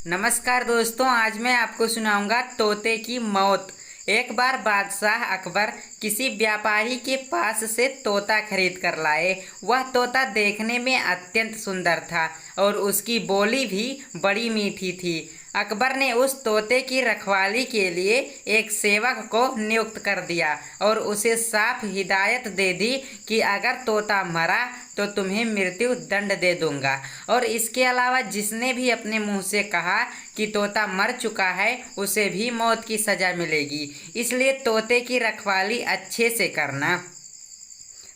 नमस्कार दोस्तों, आज मैं आपको सुनाऊंगा तोते की मौत। एक बार बादशाह अकबर किसी व्यापारी के पास से तोता खरीद कर लाए। वह तोता देखने में अत्यंत सुंदर था और उसकी बोली भी बड़ी मीठी थी। अकबर ने उस तोते की रखवाली के लिए एक सेवक को नियुक्त कर दिया और उसे साफ हिदायत दे दी कि अगर तोता मरा तो तुम्हें मृत्यु दंड दे दूंगा, और इसके अलावा जिसने भी अपने मुंह से कहा कि तोता मर चुका है उसे भी मौत की सजा मिलेगी। इसलिए तोते की रखवाली अच्छे से करना।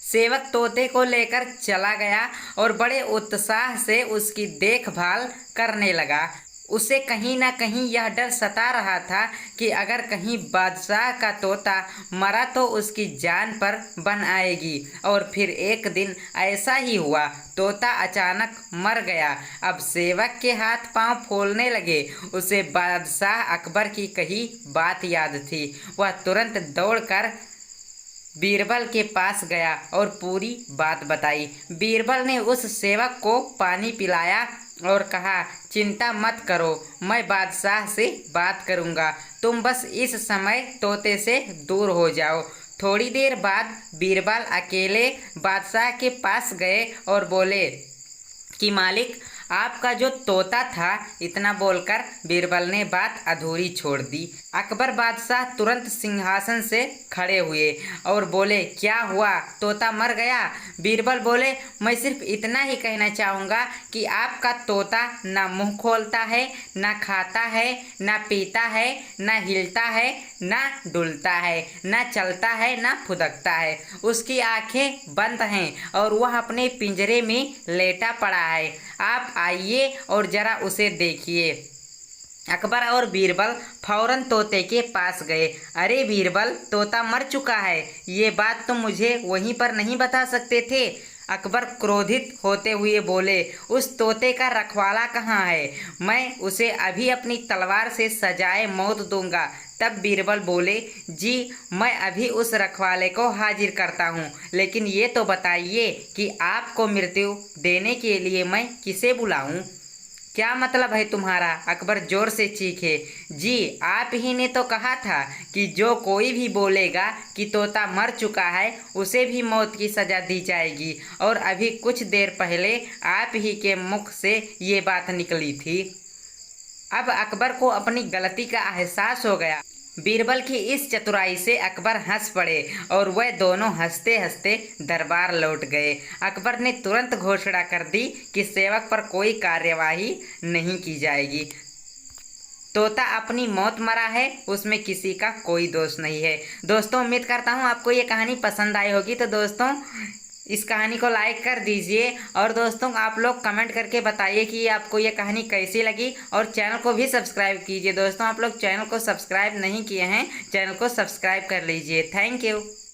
सेवक तोते को लेकर चला गया और बड़े उत्साह से उसकी देखभाल करने लगा। उसे कहीं ना कहीं यह डर सता रहा था कि अगर कहीं बादशाह का तोता मरा तो उसकी जान पर बन आएगी। और फिर एक दिन ऐसा ही हुआ, तोता अचानक मर गया। अब सेवक के हाथ पांव फूलने लगे। उसे बादशाह अकबर की कही बात याद थी। वह तुरंत दौड़कर बीरबल के पास गया और पूरी बात बताई। बीरबल ने उस सेवक को पानी पिलाया और कहा, चिंता मत करो, मैं बादशाह से बात करूंगा, तुम बस इस समय तोते से दूर हो जाओ। थोड़ी देर बाद बीरबल अकेले बादशाह के पास गए और बोले कि मालिक, आपका जो तोता था। इतना बोलकर बीरबल ने बात अधूरी छोड़ दी। अकबर बादशाह तुरंत सिंहासन से खड़े हुए और बोले, क्या हुआ, तोता मर गया? बीरबल बोले, मैं सिर्फ इतना ही कहना चाहूँगा कि आपका तोता ना मुंह खोलता है, ना खाता है, ना पीता है, ना हिलता है, ना डुलता है, ना चलता है, ना फुदकता है। उसकी आंखें बंद हैं और वह अपने पिंजरे में लेटा पड़ा है। आप आइए और जरा उसे देखिए। अकबर और बीरबल फौरन तोते के पास गए। अरे बीरबल, तोता मर चुका है, ये बात तुम मुझे वहीं पर नहीं बता सकते थे? अकबर क्रोधित होते हुए बोले, उस तोते का रखवाला कहाँ है? मैं उसे अभी अपनी तलवार से सजाए मौत दूंगा। तब बीरबल बोले, जी मैं अभी उस रखवाले को हाजिर करता हूँ, लेकिन ये तो बताइए कि आपको मृत्यु देने के लिए मैं किसे बुलाऊँ? क्या मतलब है तुम्हारा? अकबर जोर से चीखे। जी, आप ही ने तो कहा था कि जो कोई भी बोलेगा कि तोता मर चुका है उसे भी मौत की सजा दी जाएगी, और अभी कुछ देर पहले आप ही के मुख से ये बात निकली थी। अब अकबर को अपनी गलती का एहसास हो गया। बीरबल की इस चतुराई से अकबर हंस पड़े और वह दोनों हंसते हंसते दरबार लौट गए। अकबर ने तुरंत घोषणा कर दी कि सेवक पर कोई कार्यवाही नहीं की जाएगी। तोता अपनी मौत मरा है, उसमें किसी का कोई दोष नहीं है। दोस्तों, उम्मीद करता हूँ आपको ये कहानी पसंद आई होगी। तो दोस्तों, इस कहानी को लाइक कर दीजिए और दोस्तों आप लोग कमेंट करके बताइए कि आपको ये कहानी कैसी लगी, और चैनल को भी सब्सक्राइब कीजिए। दोस्तों, आप लोग चैनल को सब्सक्राइब नहीं किए हैं, चैनल को सब्सक्राइब कर लीजिए। Thank you.